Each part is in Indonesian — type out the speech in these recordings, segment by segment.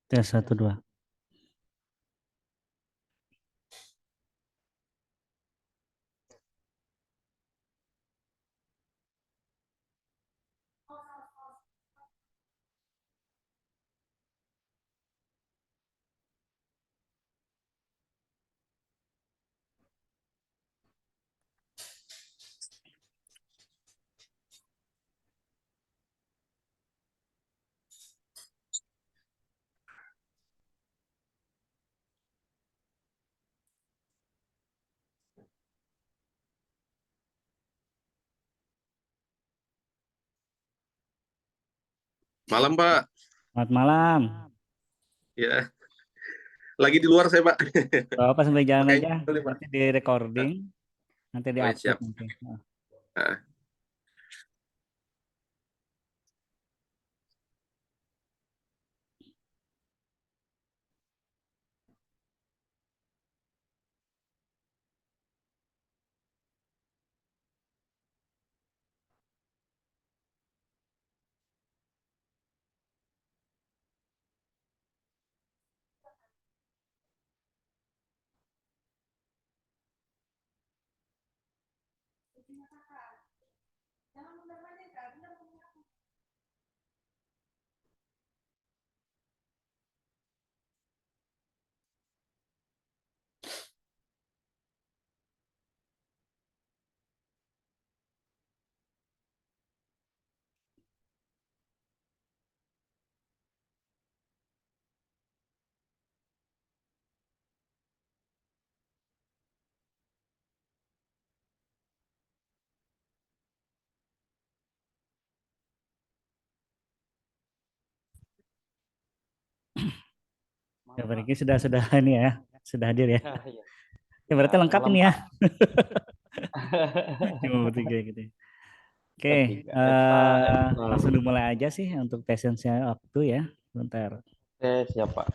Tes satu dua. Malam, Pak. Selamat malam. Ya, lagi di luar saya, Pak. Bapak sambil jalan Makanya aja. boleh, Pak. Nanti di recording, nanti di Oh, ya, upload siap. nanti. Nah, Nah, ya Malam, Pak. berarti sudah ini ya, sudah hadir ya. Ya, iya. Ya Ya, berarti lengkap malam, ini ya. Pak. Cuma bertiga gitu. Oke, Bertiga. langsung dimulai aja sih untuk sessionnya waktu ya. Bentar. Oke, siap, Pak.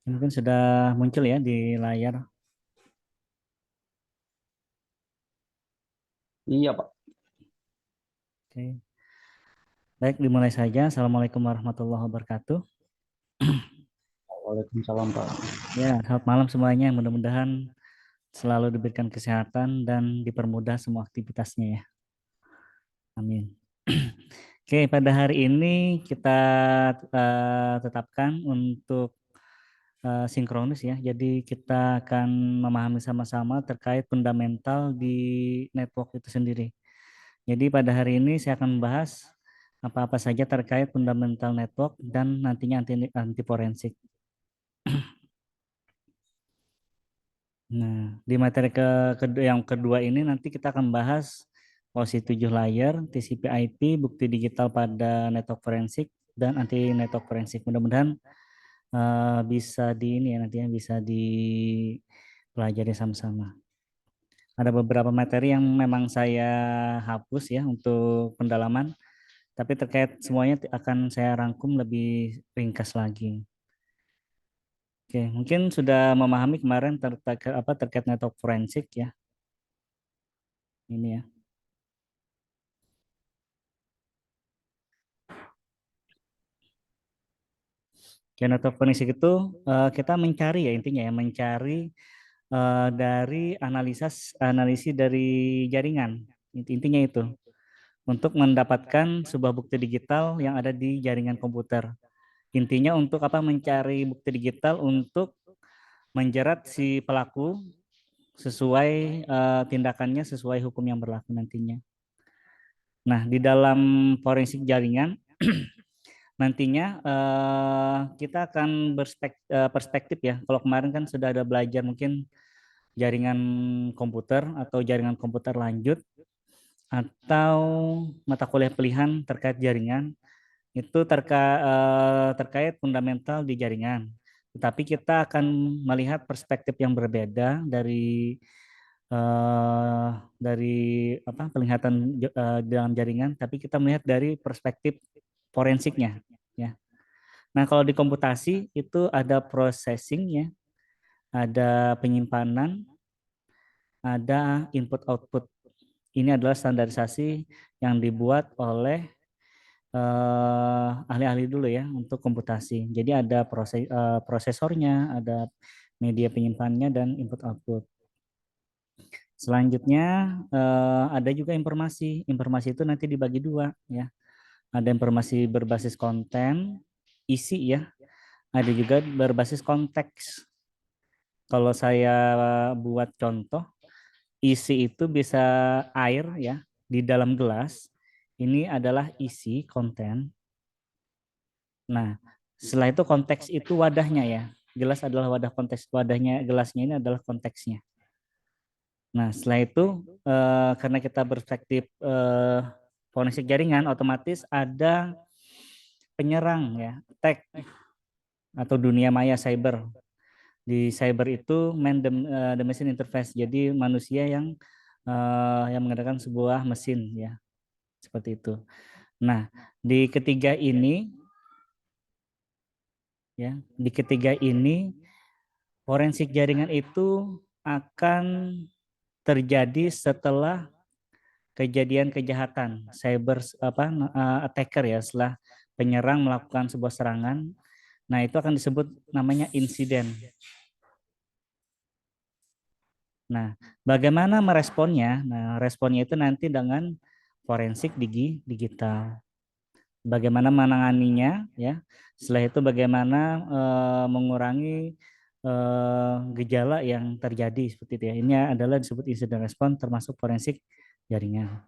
Mungkin sudah muncul ya di layar. Iya, Pak. Oke. Baik, dimulai saja. Assalamualaikum warahmatullahi wabarakatuh. Waalaikumsalam, Pak. Ya, selamat malam semuanya. Mudah-mudahan selalu diberikan kesehatan dan dipermudah semua aktivitasnya ya. Amin. Oke, pada hari ini kita tetapkan untuk sinkronus ya. Jadi kita akan memahami sama-sama terkait fundamental di network itu sendiri. Jadi pada hari ini saya akan membahas apa-apa saja terkait fundamental network dan nantinya anti forensik. Nah, di materi yang kedua ini nanti kita akan bahas OSI 7 layer, TCP/IP, bukti digital pada network forensik dan anti network forensik. Mudah-mudahan bisa di ini ya nantinya bisa dipelajari sama-sama. Ada beberapa materi yang memang saya hapus ya untuk pendalaman, tapi terkait semuanya akan saya rangkum lebih ringkas lagi. Oke, mungkin sudah memahami kemarin terkait network forensik ya. Ini ya. Oke, network forensik itu kita mencari ya intinya ya mencari dari analisis dari jaringan. Intinya itu untuk mendapatkan sebuah bukti digital yang ada di jaringan komputer. Intinya untuk apa? Mencari bukti digital untuk menjerat si pelaku sesuai tindakannya sesuai hukum yang berlaku nantinya. Nah, di dalam forensik jaringan nantinya kita akan perspektif ya. Kalau kemarin kan sudah ada belajar mungkin jaringan komputer atau jaringan komputer lanjut atau mata kuliah pilihan terkait jaringan itu terkait fundamental di jaringan. Tetapi kita akan melihat perspektif yang berbeda eh, dari apa penglihatan dalam jaringan, tapi kita melihat dari perspektif forensiknya, ya. Nah, kalau di komputasi itu ada processing-nya, ada penyimpanan, ada input output. Ini adalah standarisasi yang dibuat oleh ahli-ahli dulu ya untuk komputasi. Jadi ada prosesornya, ada media penyimpanannya dan input output. Selanjutnya ada juga informasi. Informasi itu nanti dibagi dua ya. Ada informasi berbasis konten, isi ya. Ada juga berbasis konteks. Kalau saya buat contoh, isi itu bisa air ya di dalam gelas. Ini adalah isi konten. Nah, setelah itu konteks itu wadahnya ya. Gelas adalah wadah konteks, wadahnya gelasnya ini adalah konteksnya. Nah, setelah itu karena kita berperspektif forensik jaringan, otomatis ada penyerang ya, attack atau dunia maya cyber. Di cyber itu man the machine interface. Jadi manusia yang menggunakan sebuah mesin ya, seperti itu. Nah, di ketiga ini ya, di ketiga ini forensik jaringan itu akan terjadi setelah kejadian kejahatan cyber attacker ya, setelah penyerang melakukan sebuah serangan. Nah, itu akan disebut namanya insiden. Nah, bagaimana meresponnya? Nah, responnya itu nanti dengan forensik digital. Bagaimana menanganinya ya. Setelah itu bagaimana mengurangi gejala yang terjadi seperti itu ya. Ini adalah disebut incident response termasuk forensik jaringan.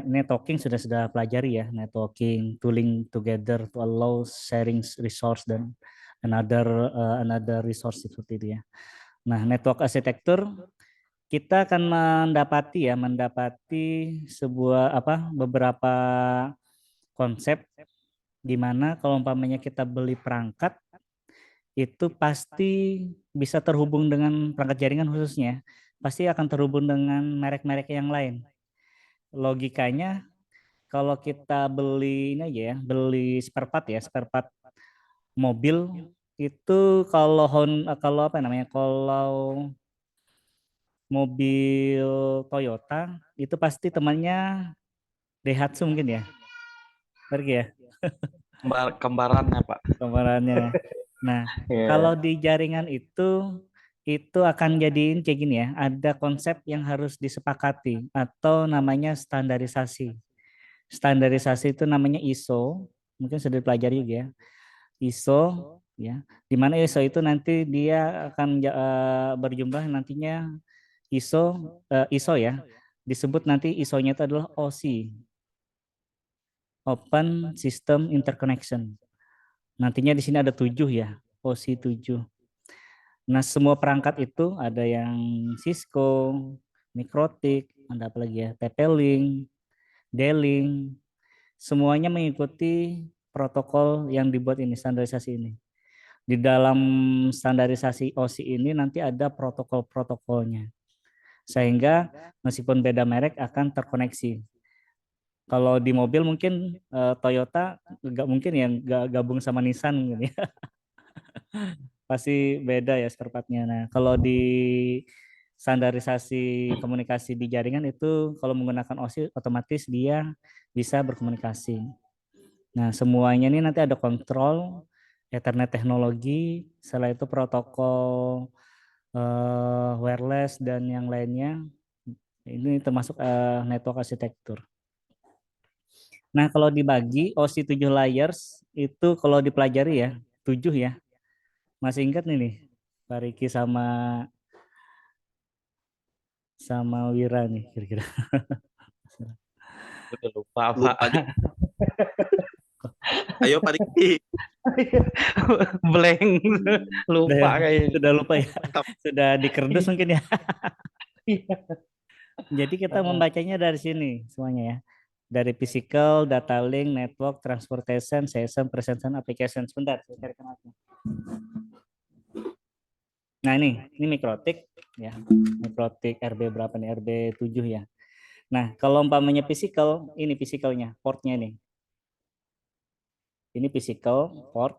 Networking sudah pelajari ya, networking, tooling together to allow sharing resource dan another resource seperti itu ya. Nah, network arsitektur kita akan mendapati sebuah beberapa konsep di mana kalau umpamanya kita beli perangkat itu pasti bisa terhubung dengan perangkat jaringan khususnya, pasti akan terhubung dengan merek-merek yang lain. Logikanya kalau kita beli ini aja ya, beli spare part mobil itu kalau apa namanya? Kalau mobil Toyota itu pasti temannya Daihatsu mungkin ya. Pergi ya Kembarannya, Pak. kemarannya. Nah, kalau Yeah. di jaringan itu akan jadiin kayak gini ya, ada konsep yang harus disepakati atau namanya standarisasi. Standarisasi itu namanya ISO, mungkin sudah dipelajari juga ya. ISO ya. Di mana ISO itu nanti dia akan berjumlah nantinya ISO ya. Disebut nanti ISO-nya itu adalah OSI, Open System Interconnection. Nantinya di sini ada 7 ya, OSI 7. Nah, semua perangkat itu ada yang Cisco, Mikrotik, ada apa lagi ya, TP-Link, D-Link, semuanya mengikuti protokol yang dibuat ini, standarisasi ini. Di dalam standarisasi OSI ini nanti ada protokol-protokolnya. Sehingga meskipun beda merek akan terkoneksi. Kalau di mobil mungkin Toyota nggak mungkin yang gabung sama Nissan gitu ya. Pasti beda ya spare part-nya. Nah, kalau di standarisasi komunikasi di jaringan itu kalau menggunakan OSI otomatis dia bisa berkomunikasi. Nah, semuanya ini nanti ada kontrol Ethernet teknologi, setelah itu protokol wireless dan yang lainnya. Ini termasuk network arsitektur. Nah, kalau dibagi OSI 7 layers itu kalau dipelajari ya, 7 ya. Masih ingat nih Pak Riki sama Wira nih kira-kira. Udah lupa, Pak. Lupa juga. Ayo Pak Riki. Blank. Lupa kayaknya. Sudah lupa ya. Mantap. Sudah di kerdus mungkin ya. Jadi kita membacanya dari sini semuanya ya. Dari physical, data link, network, transportation, system, presence, application. Sebentar, saya carikan apa. Nah ini mikrotik ya. Mikrotik RB berapa nih? RB 7 ya. Nah, kalau umpamanya physical, ini physicalnya, portnya nih. Ini physical port.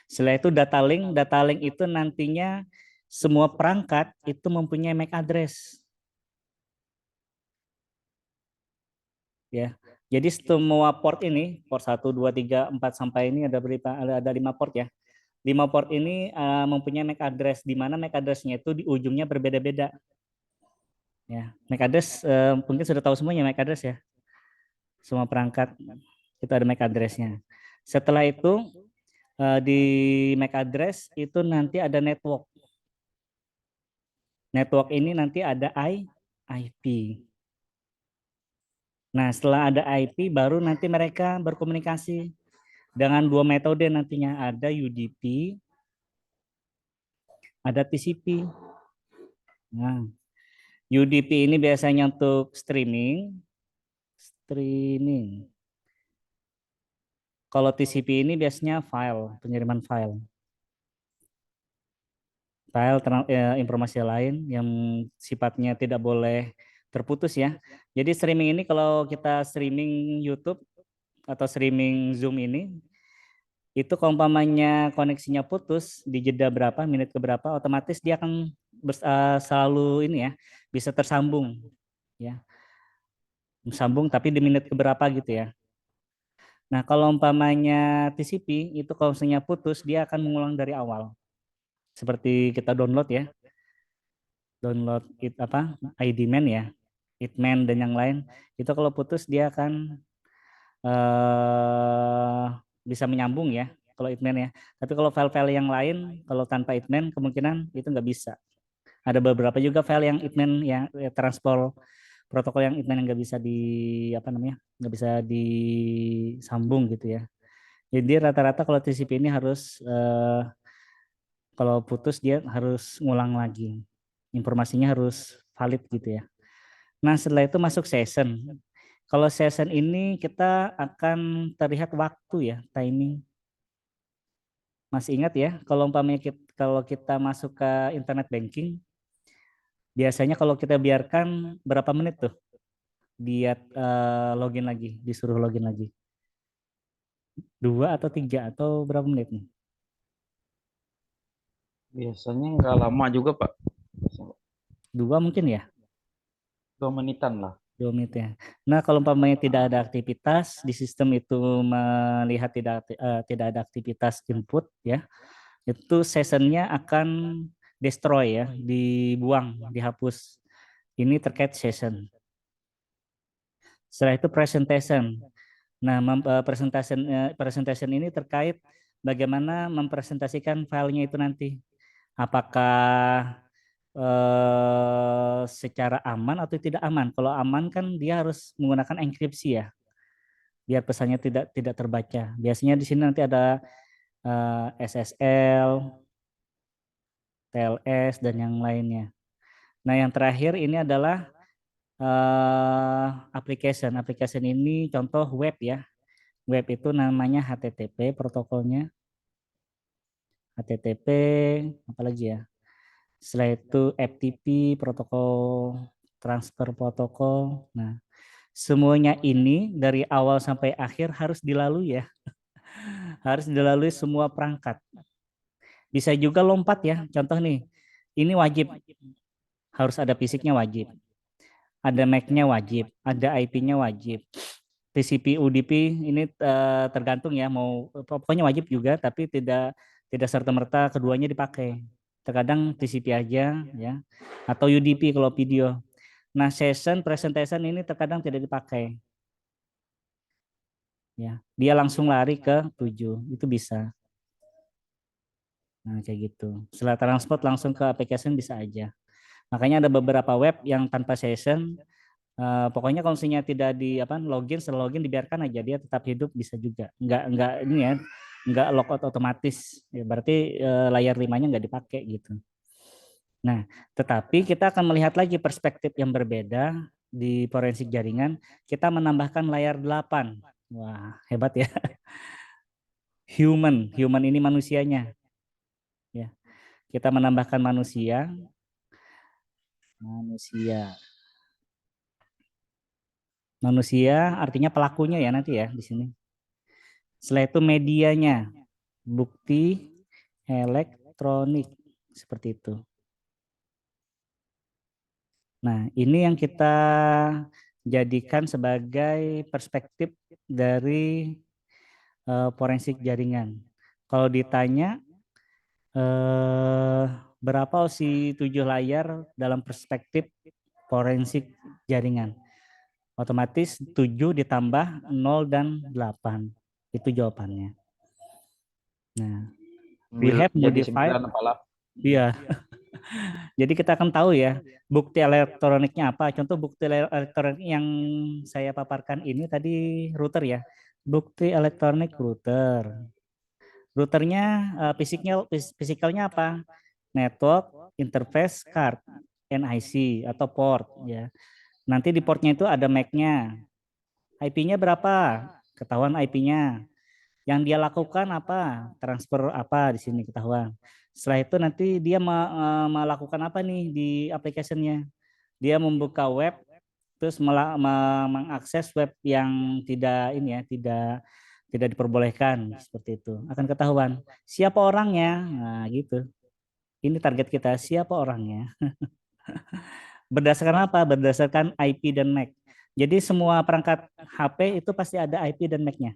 Setelah itu data link. Data link itu nantinya semua perangkat itu mempunyai MAC address. Ya. Jadi semua port ini, port 1, 2, 3, 4 sampai ini ada 5 port ya. 5 port ini mempunyai MAC address, di mana MAC address-nya itu di ujungnya berbeda-beda. Ya, MAC address mungkin sudah tahu semuanya MAC address ya. Semua perangkat itu ada MAC address-nya. Setelah itu di MAC address itu nanti ada network. Network ini nanti ada IP. Nah, setelah ada IP baru nanti mereka berkomunikasi dengan dua metode nantinya, ada UDP, ada TCP. Nah, UDP ini biasanya untuk streaming. Kalau TCP ini biasanya pengiriman file. Informasi lain yang sifatnya tidak boleh terputus ya. Jadi streaming ini kalau kita streaming YouTube atau streaming Zoom ini, itu kalau umpamanya koneksinya putus di jeda berapa, menit ke berapa, otomatis dia akan selalu ini ya, bisa tersambung ya. Sambung tapi di menit ke berapa gitu ya. Nah, kalau umpamanya TCP itu kalau misalnya putus dia akan mengulang dari awal. Seperti kita download ya. Download ID-man ya. Hitman dan yang lain. Itu kalau putus dia akan bisa menyambung ya kalau Hitman ya. Tapi kalau file-file yang lain kalau tanpa Hitman kemungkinan itu nggak bisa. Ada beberapa juga file yang Hitman yang transport protokol yang Hitman yang nggak bisa nggak bisa disambung gitu ya. Jadi rata-rata kalau TCP ini harus kalau putus dia harus ngulang lagi. Informasinya harus valid gitu ya. Nah, setelah itu masuk session. Kalau session ini kita akan terlihat waktu ya, timing. Masih ingat ya, kalau umpamanya kalau kita masuk ke internet banking, biasanya kalau kita biarkan berapa menit tuh dia login lagi, disuruh login lagi. 2 atau 3 atau berapa menit nih? Biasanya nggak lama juga, Pak. 2 mungkin ya? 2 menitan lah. 2 menit ya. Nah, kalau umpamanya tidak ada aktivitas di sistem itu melihat tidak ada aktivitas input ya, itu sessionnya akan destroy ya, dibuang, dihapus. Ini terkait session. Setelah itu presentation. Nah, presentation ini terkait bagaimana mempresentasikan filenya itu nanti. Apakah secara aman atau tidak aman? Kalau aman kan dia harus menggunakan enkripsi ya, biar pesannya tidak terbaca. Biasanya di sini nanti ada SSL, TLS dan yang lainnya. Nah, yang terakhir ini adalah application. Application ini contoh web ya. Web itu namanya HTTP protokolnya. HTTP apalagi ya. Setelah itu FTP protokol transfer protokol. Nah, semuanya ini dari awal sampai akhir harus dilalui ya. Harus dilalui semua perangkat. Bisa juga lompat ya. Contoh nih, ini wajib harus ada fisiknya wajib. Ada MAC-nya wajib, ada IP-nya wajib. TCP UDP ini tergantung ya, mau pokoknya wajib juga tapi tidak serta-merta keduanya dipakai. Terkadang TCP aja ya atau UDP kalau video. Nah, session presentation ini terkadang tidak dipakai. Ya, dia langsung lari ke 7, itu bisa. Nah, kayak gitu. Setelah transport langsung ke application bisa aja. Makanya ada beberapa web yang tanpa session. Pokoknya kalau misalnya tidak login, setelah login dibiarkan aja dia tetap hidup bisa juga. Enggak ini ya, enggak logout otomatis. Ya, berarti layar 5-nya enggak dipakai gitu. Nah, tetapi kita akan melihat lagi perspektif yang berbeda di forensik jaringan. Kita menambahkan layar 8. Wah, hebat ya. Human ini manusianya. Ya. Kita menambahkan manusia. Manusia artinya pelakunya ya nanti ya di sini. Setelah itu medianya, bukti elektronik, seperti itu. Nah, ini yang kita jadikan sebagai perspektif dari forensik jaringan. Kalau ditanya berapa OSI 7 layar dalam perspektif forensik jaringan? Otomatis 7 ditambah 0 dan 8. Itu jawabannya. Nah, we have Jadi modified. 9 apa 8? Iya. Jadi kita akan tahu ya bukti elektroniknya apa. Contoh bukti elektronik yang saya paparkan ini tadi router ya. Bukti elektronik router. Routernya fisikalnya apa? Network, interface, card, NIC atau port ya. Nanti di portnya itu ada MAC-nya. IP-nya berapa? Ketahuan IP-nya. Yang dia lakukan apa? Transfer apa di sini ketahuan. Setelah itu nanti dia melakukan apa nih di aplikasinya? Dia membuka web terus mengakses web yang tidak ini ya, tidak diperbolehkan seperti itu. Akan ketahuan siapa orangnya. Nah, gitu. Ini target kita, siapa orangnya. Berdasarkan apa? Berdasarkan IP dan MAC. Jadi semua perangkat HP itu pasti ada IP dan MAC-nya.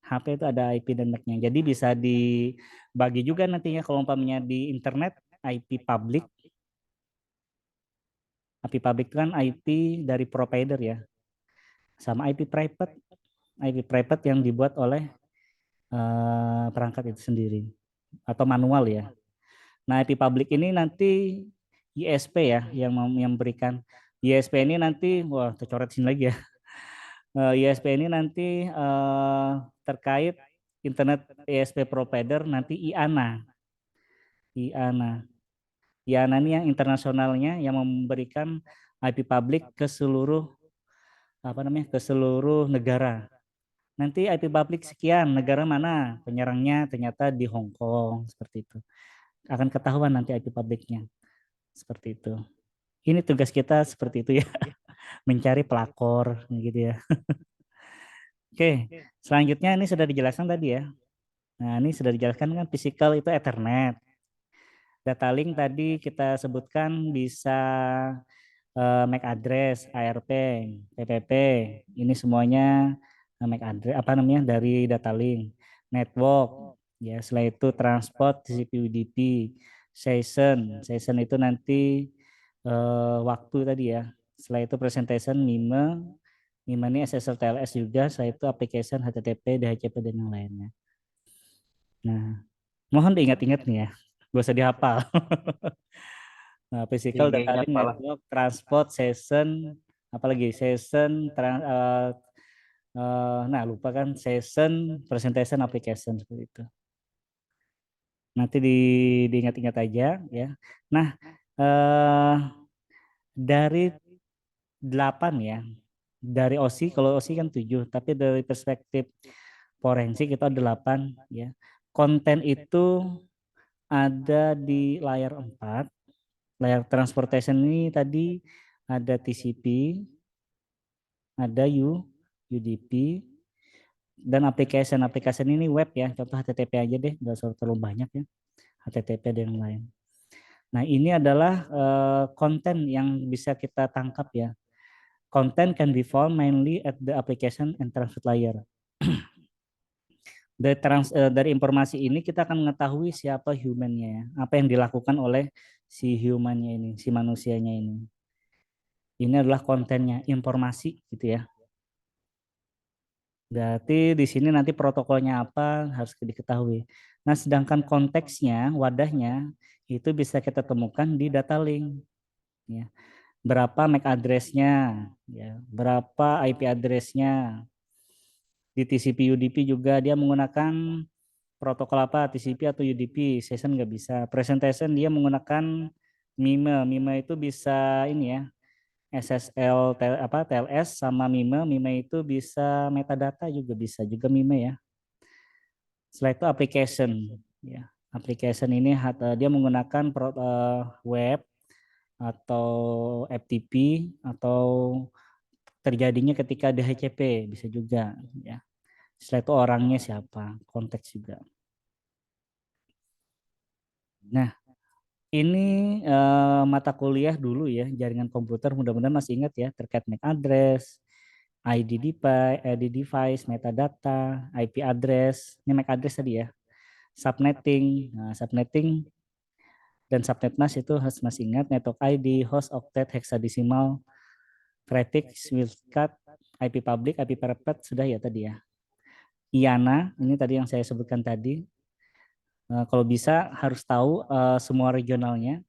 HP itu ada IP dan MAC-nya. Jadi bisa dibagi juga nantinya kalau umpamanya di internet IP public. IP public itu kan IP dari provider ya. Sama IP private. IP private yang dibuat oleh perangkat itu sendiri atau manual ya. Nah, IP public ini nanti ISP ya yang berikan. ISP ini nanti wah tercoret sini lagi ya. ISP ini nanti terkait internet ISP provider nanti IANA. IANA. IANA ini yang internasionalnya yang memberikan IP public ke seluruh ke seluruh negara. Nanti IP public sekian, negara mana penyerangnya ternyata di Hong Kong seperti itu. Akan ketahuan nanti IP publiknya seperti itu. Ini tugas kita seperti itu ya, mencari pelakor gitu ya. Oke, selanjutnya ini sudah dijelaskan tadi ya. Nah, ini sudah dijelaskan kan physical itu Ethernet. Data link tadi kita sebutkan bisa MAC address, ARP, PPP. Ini semuanya MAC address dari data link. Network, ya setelah itu transport TCP UDP, session itu nanti waktu tadi ya. Setelah itu presentation MIME, MIME ini SSL TLS juga, setelah itu application HTTP, DHCP dan yang lainnya. Nah, mohon diingat-ingat nih ya, gak usah dihafal. Nah, physical data link, network, transport, session, apalagi session, nah lupa kan session, presentation, application seperti itu. Nanti diingat-ingat aja ya. Nah, dari 8 ya, dari OSI, kalau OSI kan 7, tapi dari perspektif forensik itu ada 8 ya. Konten itu ada di layar 4. Layar transportation ini tadi ada TCP, ada UDP, dan application ini web ya. Contoh HTTP aja deh, nggak usah terlalu banyak ya. HTTP dan yang lain. Nah, ini adalah konten yang bisa kita tangkap ya. Content can be found mainly at the application and transport layer. Dari informasi ini kita akan mengetahui siapa humannya ya, apa yang dilakukan oleh si humannya ini, si manusianya ini. Ini adalah kontennya, informasi gitu ya. Berarti di sini nanti protokolnya apa harus diketahui. Nah, sedangkan konteksnya, wadahnya itu bisa kita temukan di data link. Ya. Berapa MAC address-nya, ya. Berapa IP address-nya. Di TCP UDP juga dia menggunakan protokol apa, TCP atau UDP, session nggak bisa. Presentation dia menggunakan MIME. MIME itu bisa ini ya, SSL TLS sama MIME. MIME itu bisa metadata juga bisa juga MIME ya. Setelah itu application ya. Application ini dia menggunakan web atau FTP atau terjadinya ketika DHCP bisa juga ya. Setelah itu orangnya siapa, konteks juga. Nah, ini mata kuliah dulu ya, jaringan komputer, mudah-mudahan masih ingat ya, terkait MAC address, ID device, metadata, IP address, ini MAC address tadi ya, subnetting. Nah, subnetting dan subnet mask itu harus masih ingat, network ID, host octet, hexadecimal, prefix, wildcard, IP public, IP private sudah ya tadi ya. IANA, ini tadi yang saya sebutkan tadi. Kalau bisa harus tahu semua regionalnya.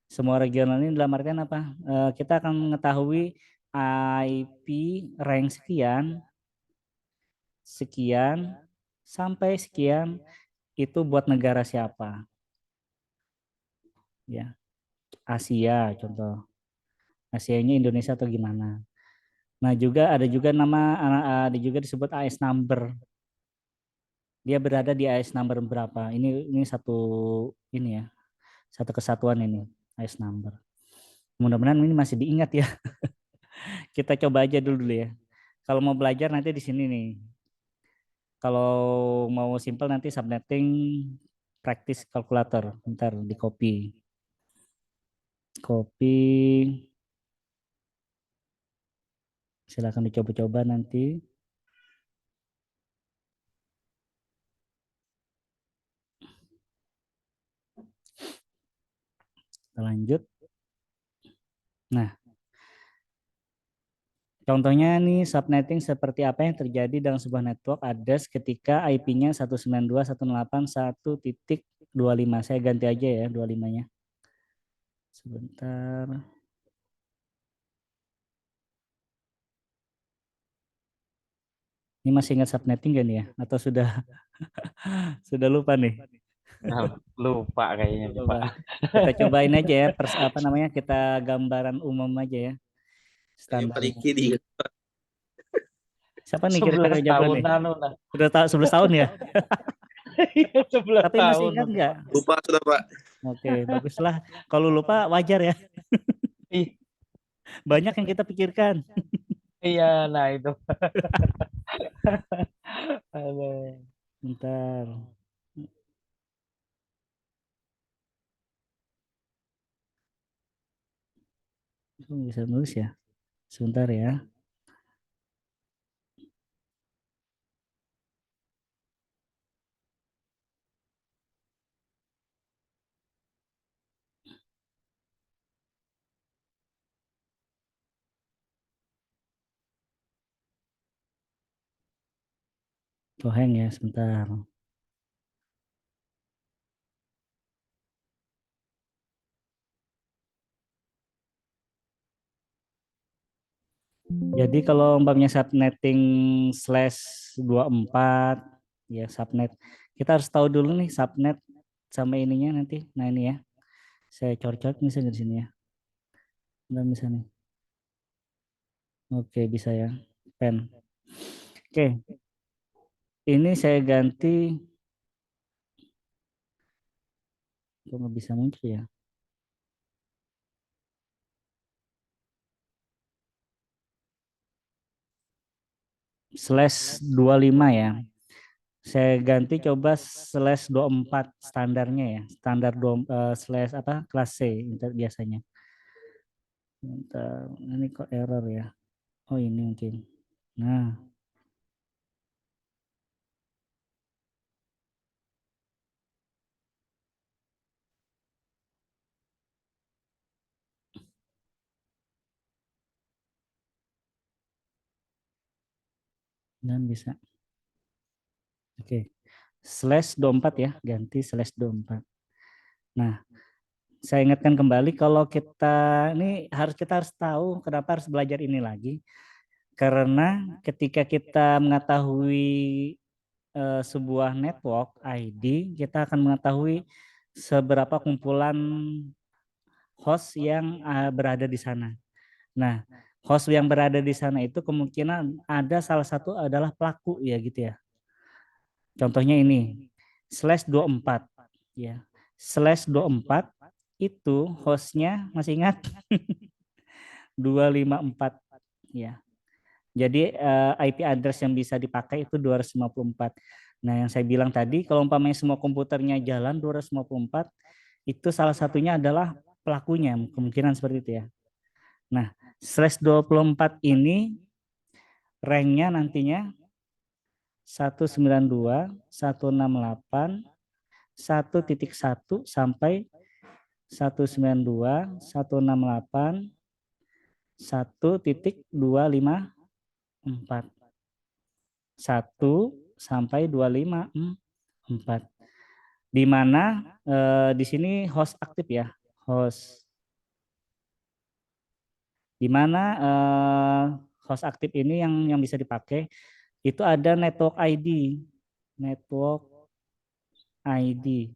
Semua regional ini dalam artian apa? Kita akan mengetahui IP rank sekian, sekian, sampai sekian itu buat negara siapa. Ya, Asia contoh. Asianya Indonesia atau gimana. Nah, juga ada juga ada juga disebut AS number. Dia berada di AS number berapa? Ini satu ini ya. Satu kesatuan ini, AS number. Mudah-mudahan ini masih diingat ya. Kita coba aja dulu ya. Kalau mau belajar nanti di sini nih. Kalau mau simple nanti subnetting practice calculator. Ntar di copy. Copy. Silakan dicoba-coba nanti. Kita lanjut. Nah, contohnya nih subnetting seperti apa yang terjadi dalam sebuah network address ketika IP-nya 192.168.1.25. Saya ganti aja ya 25-nya. Sebentar. Ini masih ingat subnetting kan ya? Atau sudah sudah lupa nih? Nah, lupa kayaknya nih, Pak. Kita cobain aja ya, apa namanya? Kita gambaran umum aja ya. Saya Standar. paling kiri. Siapa nih 11 kira-kira jago nih? tahunan udah. Sudah tahu 11 tahun ya? Iya, 11 Tapi masih tahun ingat udah, nggak? Pak. Lupa sudah, Pak. Oke, baguslah. Kalau lupa wajar ya. Ih, Banyak yang kita pikirkan. iya, nah itu. Aduh. Bentar. Bisa nulis ya? Sebentar ya. Oh, hang ya, sebentar. Jadi kalau umpamanya subnetting /24 ya subnet, kita harus tahu dulu nih subnet sama ininya nanti. Nah ini ya, saya cor-cor misalnya di sini ya. Udah bisa nih. Oke bisa ya, pen. Oke, ini saya ganti. Kok nggak bisa muncul ya? /25 ya. Saya ganti coba /24 standarnya ya. Standar slash apa kelas C biasanya. Bentar, ini kok error ya. Oh ini mungkin. Nah, dan bisa. Oke. /24 ya, ganti /24. Nah, saya ingatkan kembali kalau kita harus tahu kenapa harus belajar ini lagi. Karena ketika kita mengetahui sebuah network ID, kita akan mengetahui seberapa kumpulan host yang berada di sana. Nah, host yang berada di sana itu kemungkinan ada salah satu adalah pelaku ya gitu ya. Contohnya ini /24 ya. /24 itu hostnya masih ingat 254 ya. Jadi IP address yang bisa dipakai itu 254. Nah, yang saya bilang tadi, kalau umpamanya semua komputernya jalan 254, itu salah satunya adalah pelakunya, kemungkinan seperti itu ya. Nah, slash 24 ini ranknya nantinya 192, 168, 1.1 sampai 192, 168, 1.254. 1 sampai 254. Di mana di sini host aktif ya, host. Di mana host aktif ini yang bisa dipakai itu ada network ID. Network ID.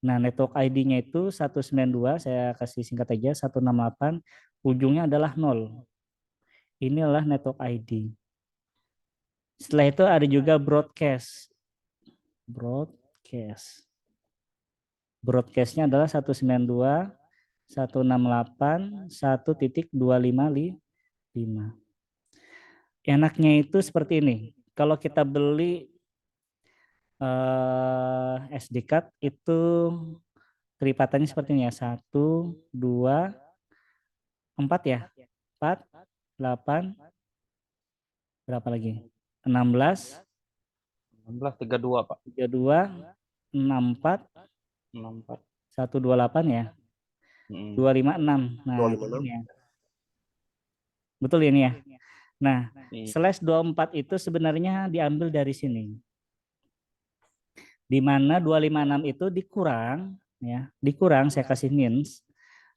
Nah, network ID-nya itu 192, saya kasih singkat aja 168, ujungnya adalah 0. Ini adalah network ID. Setelah itu ada juga broadcast. Broadcast. Broadcast-nya adalah 192, 168, 1.255. Enaknya itu seperti ini. Kalau kita beli SD card itu kelipatannya seperti ini ya. 1, 2, 4 ya. 4, 8, berapa lagi? 16, 1632 Pak. 32, 64, 64. 128 ya. 256. Nah, 256. ini ya. Betul ini ya. Nah, slash 24 itu sebenarnya diambil dari sini. Di mana 256 itu dikurang ya, dikurang saya kasih means,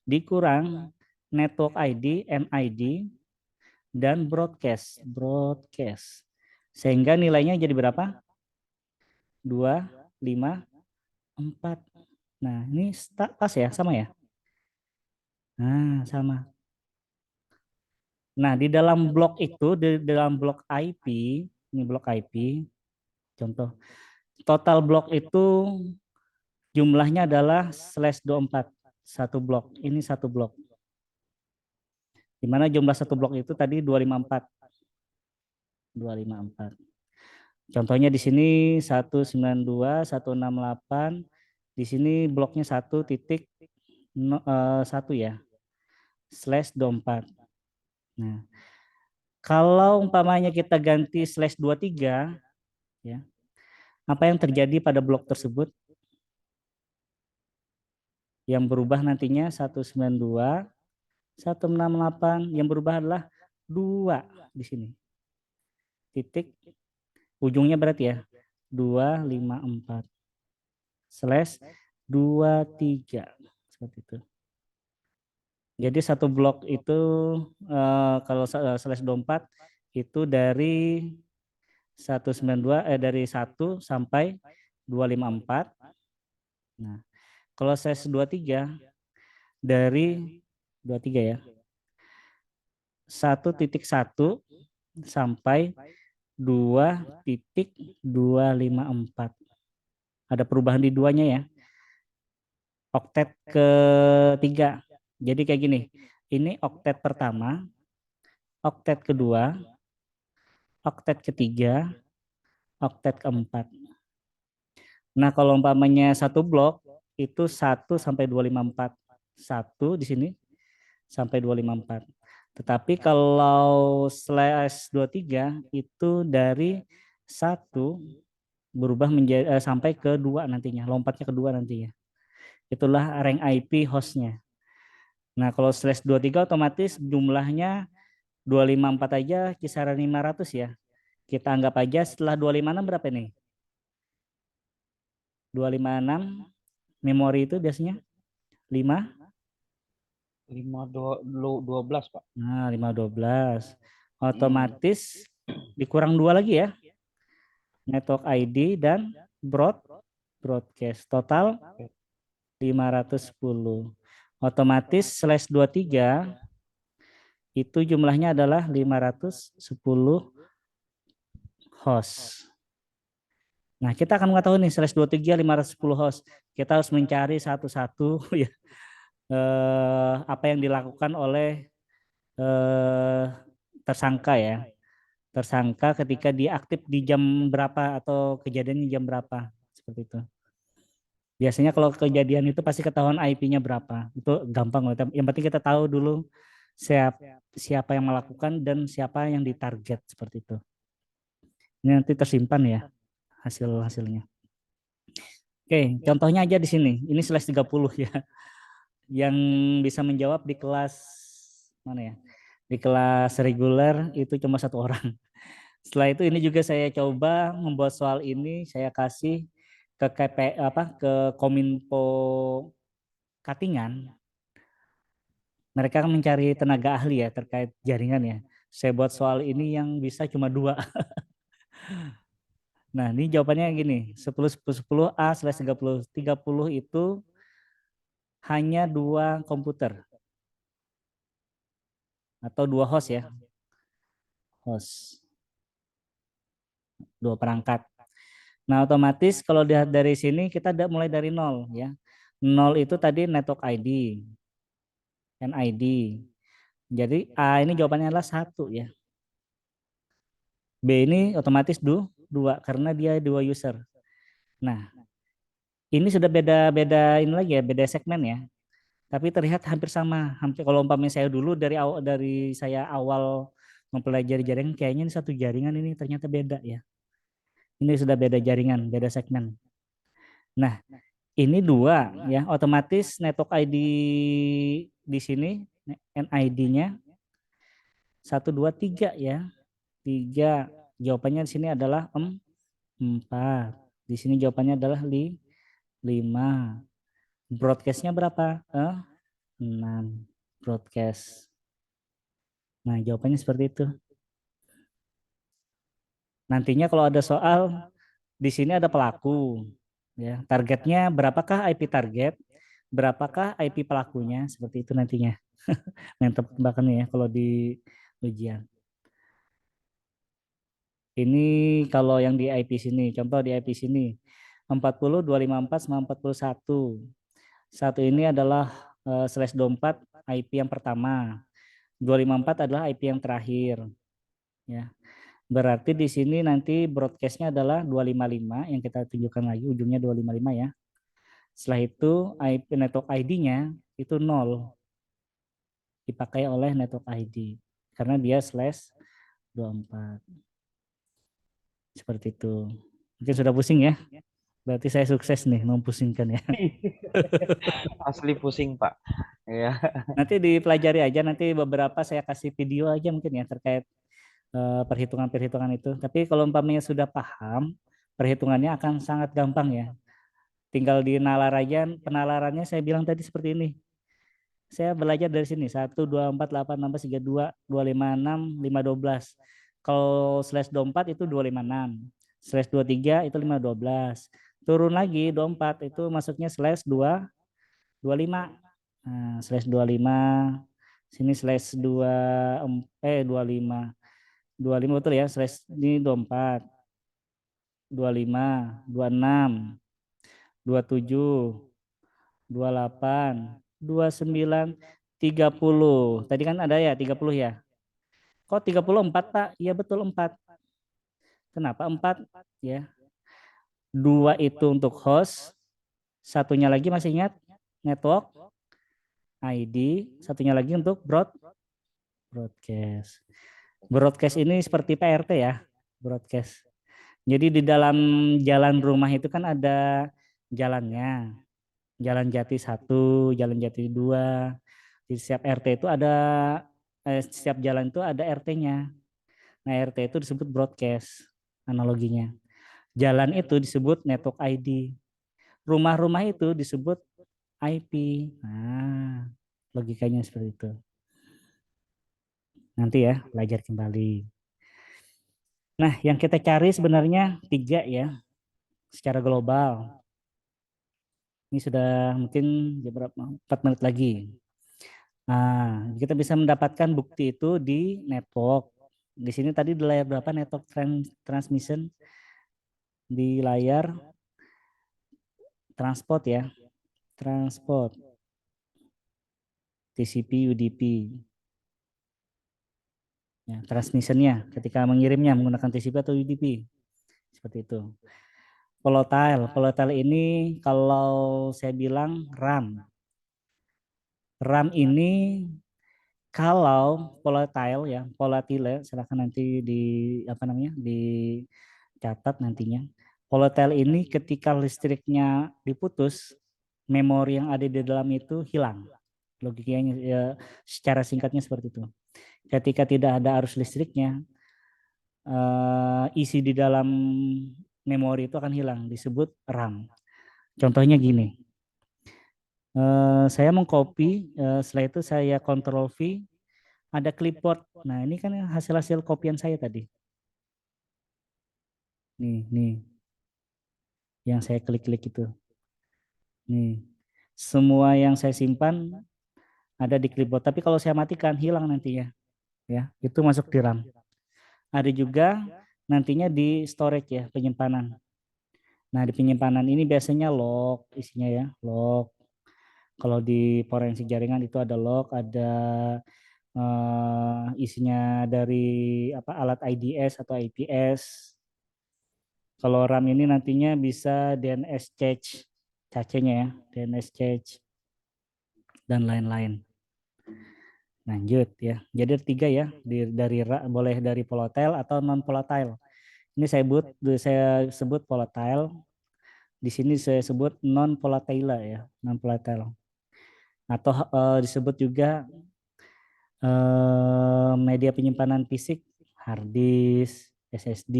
dikurang network ID, NID dan broadcast. Sehingga nilainya jadi berapa? 2, 5, 4. Nah, ini pas ya, sama ya? Nah, sama. Nah, di dalam blok itu, di dalam blok IP, ini blok IP, contoh, total blok itu jumlahnya adalah slash 24, satu blok, ini satu blok. Di mana jumlah satu blok itu tadi 254. 254. Contohnya di sini 192, 168, di sini bloknya 1.1 ya, slash 24. Nah, kalau umpamanya kita ganti slash 23, ya, apa yang terjadi pada blok tersebut? Yang berubah nantinya 192, 168, yang berubah adalah 2 di sini. Titik, ujungnya berarti ya, 254. Slash 23. Seperti itu. Jadi satu blok itu kalau slash 24 itu dari 192 dari 1 sampai 254. Nah, kalau slash 23 dari 23 ya. 1.1 sampai 2.254. Ada perubahan di duanya ya. Oktet ketiga. Jadi kayak gini. Ini oktet pertama, oktet kedua, oktet ketiga, oktet keempat. Nah, kalau umpamanya satu blok itu 1 sampai 254. 1 di sini sampai 254. Tetapi kalau slash 23 itu dari 1 berubah menjadi sampai ke 2 nantinya, lompatnya ke 2 nantinya. Itulah rank IP hostnya. Nah, kalau slash 23 otomatis jumlahnya 254 aja kisaran 500 ya. Kita anggap aja setelah 256 berapa nih? 256 memori itu biasanya 5 512 Pak. Nah, 512. Otomatis dikurang 2 lagi ya. Network ID dan broadcast. Total 510. Otomatis slash 23 itu jumlahnya adalah 510 host. Nah, kita akan mengetahui nih slash 23 510 host. Kita harus mencari satu-satu ya. Apa yang dilakukan oleh tersangka ya. Tersangka ketika dia aktif di jam berapa atau kejadiannya jam berapa, seperti itu. Biasanya kalau kejadian itu pasti ketahuan IP-nya berapa. Itu gampang loh. Yang penting kita tahu dulu siapa yang melakukan dan siapa yang ditarget, seperti itu. Ini nanti tersimpan ya hasilnya. Oke, contohnya aja di sini. Ini slash 30 ya. Yang bisa menjawab di kelas mana ya? Di kelas reguler itu cuma 1 orang. Setelah itu ini juga saya coba membuat soal ini, saya kasih ke ke Kominfo Katingan. Mereka kan mencari tenaga ahli ya terkait jaringan ya. Saya buat soal ini yang bisa cuma 2. Nah, ini jawabannya gini, 10 10 10 A/30. 30 itu hanya 2 komputer atau 2 host ya. Host, 2 perangkat. Nah, otomatis kalau lihat dari sini kita mulai dari 0 ya. 0 itu tadi network ID, NID. Jadi A ini jawabannya adalah 1 ya. B ini otomatis 2 karena dia 2 user. Nah, ini sudah beda ini lagi ya, beda segmen ya. Tapi terlihat hampir sama. Hampir kalau umpamanya saya dulu dari saya awal mempelajari jaringan, kayaknya ini satu jaringan, ini ternyata beda ya. Ini sudah beda jaringan, beda segmen. Nah, ini 2 ya, otomatis network ID di sini NID-nya 1 2 3 ya. 3. Jawabannya di sini adalah 4. Di sini jawabannya adalah 5. Broadcast-nya berapa? 6 broadcast. Nah, jawabannya seperti itu. Nantinya kalau ada soal di sini ada pelaku ya. Targetnya berapakah IP target? Berapakah IP pelakunya? Seperti itu nantinya. Nah, tebakannya ya kalau di ujian. Ini kalau yang di IP sini, contoh di IP sini 40 254 sama 41. Satu ini adalah /24 IP yang pertama. 254 adalah IP yang terakhir. Ya. Berarti di sini nanti broadcast-nya adalah 255 yang kita tunjukkan lagi ujungnya 255 ya. Setelah itu IP network ID-nya itu 0 dipakai oleh network ID karena dia /24. Seperti itu. Mungkin sudah pusing ya. Berarti saya sukses nih mempusingkan ya. Asli pusing, Pak. Ya. Nanti dipelajari aja, nanti beberapa saya kasih video aja mungkin ya terkait perhitungan-perhitungan itu. Tapi kalau umpamanya sudah paham, perhitungannya akan sangat gampang ya. Tinggal dinalar aja, penalarannya saya bilang tadi seperti ini. Saya belajar dari sini, 1, 2, 4, 8, 16, 32, 256, 512. Kalau /24 itu 256. /23 itu 512. Turun lagi 24 itu masuknya /25. Nah, /25. Sini /25. 25 betul ya, ini 24. 25, 26, 27, 28, 29, 30. Tadi kan ada ya 30 ya. Kok 34 Pak? Iya betul 4. Kenapa 4? Ya. 2 itu untuk host, satunya lagi masih ingat network ID, satunya lagi untuk broadcast. Broadcast ini seperti PRT ya, broadcast. Jadi di dalam jalan rumah itu kan ada jalannya. Jalan Jati 1, Jalan Jati 2. Di setiap RT itu ada setiap jalan itu ada RT-nya. Nah, RT itu disebut broadcast analoginya. Jalan itu disebut network ID. Rumah-rumah itu disebut IP. Nah, logikanya seperti itu. Nanti ya, belajar kembali. Nah, yang kita cari sebenarnya 3 ya, secara global. Ini sudah mungkin berapa? 4 menit lagi. Nah, kita bisa mendapatkan bukti itu di network. Di sini tadi di layar berapa network transmission? Di layar transport ya. Transport. TCP, UDP. Ya, transmissionnya ketika mengirimnya menggunakan TCP atau UDP seperti itu. Volatile ini kalau saya bilang RAM. RAM ini kalau volatile, silakan nanti di apa namanya dicatat nantinya. Volatile ini ketika listriknya diputus, memori yang ada di dalam itu hilang. Logikanya ya, secara singkatnya seperti itu. Ketika tidak ada arus listriknya, isi di dalam memori itu akan hilang, disebut RAM. Contohnya gini, saya mengcopy, setelah itu saya Ctrl V, ada clipboard. Nah ini kan hasil-hasil kopian saya tadi. Nih, yang saya klik-klik itu. Nih, semua yang saya simpan ada di clipboard. Tapi kalau saya matikan, hilang nantinya. Ya, itu masuk di RAM. Ada juga nantinya di storage ya, penyimpanan. Nah, di penyimpanan ini biasanya log isinya ya, log. Kalau di forensik jaringan itu ada log, ada isinya dari alat IDS atau IPS. Kalau RAM ini nantinya bisa DNS cache, cache-nya ya, DNS cache dan lain-lain. Lanjut ya. Jadi ada 3 ya, boleh dari volatile atau non volatile. Ini saya sebut volatile. Di sini saya sebut non volatile ya, non volatile. Atau disebut juga media penyimpanan fisik, hard disk, SSD,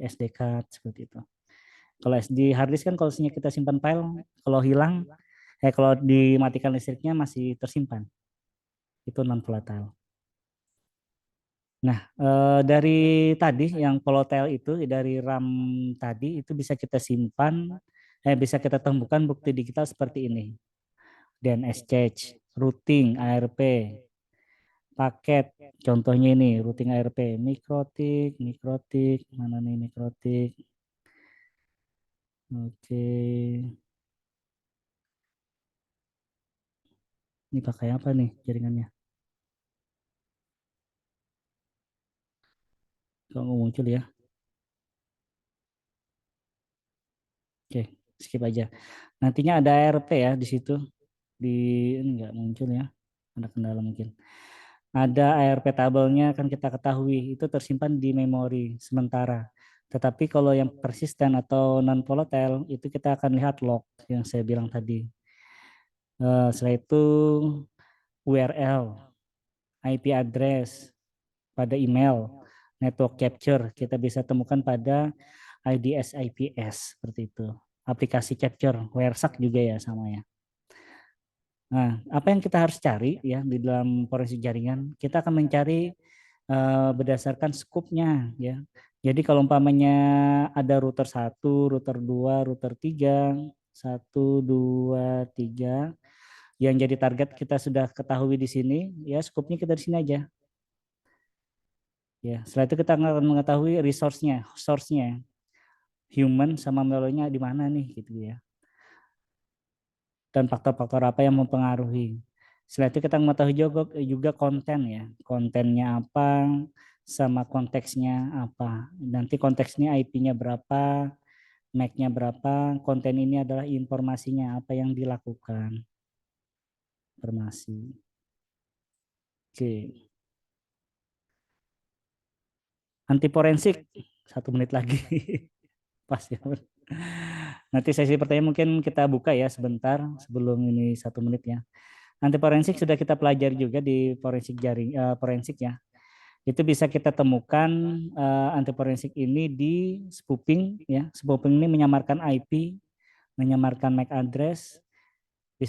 SD card seperti itu. Kalau SD hard disk kan kalau kita simpan file, kalau hilang, kalau dimatikan listriknya masih tersimpan. Itu non volatile. Nah, dari tadi yang volatile itu dari RAM tadi itu bisa kita simpan, bisa kita temukan bukti digital seperti ini. DNS cache, routing ARP, paket, contohnya ini routing ARP, mikrotik, mana nih mikrotik? Oke, ini pakai apa nih jaringannya? Kok nggak muncul ya? Oke, skip aja. Nantinya ada ARP ya di situ. Ini nggak muncul ya. Ada kendala mungkin. Ada ARP tabelnya kan kita ketahui itu tersimpan di memori sementara. Tetapi kalau yang persisten atau non volatile itu kita akan lihat log yang saya bilang tadi. Setelah itu URL, IP address pada email, network capture kita bisa temukan pada IDS IPS seperti itu. Aplikasi capture, WireShark juga ya sama ya. Nah, apa yang kita harus cari ya di dalam forensik jaringan? Kita akan mencari berdasarkan skupnya ya. Jadi kalau umpamanya ada router 1, router 2, router 3, 1, 2, 3 yang jadi target kita sudah ketahui di sini, ya skupnya kita di sini aja. Ya, setelah itu kita akan mengetahui resource-nya, source-nya. Human sama malware-nya di mana nih gitu ya. Dan faktor-faktor apa yang mempengaruhi. Setelah itu kita mengetahui juga konten ya, kontennya apa, sama konteksnya apa. Nanti konteksnya IP-nya berapa, MAC-nya berapa, konten ini adalah informasinya apa yang dilakukan. Informasi. Oke. Anti forensik 1 menit lagi. Pas ya. Nanti sesi pertanyaan mungkin kita buka ya sebentar sebelum ini 1 menit ya. Anti forensik sudah kita pelajari juga di forensik ya. Itu bisa kita temukan anti forensik ini di spoofing ya. Spoofing ini menyamarkan IP, menyamarkan MAC address,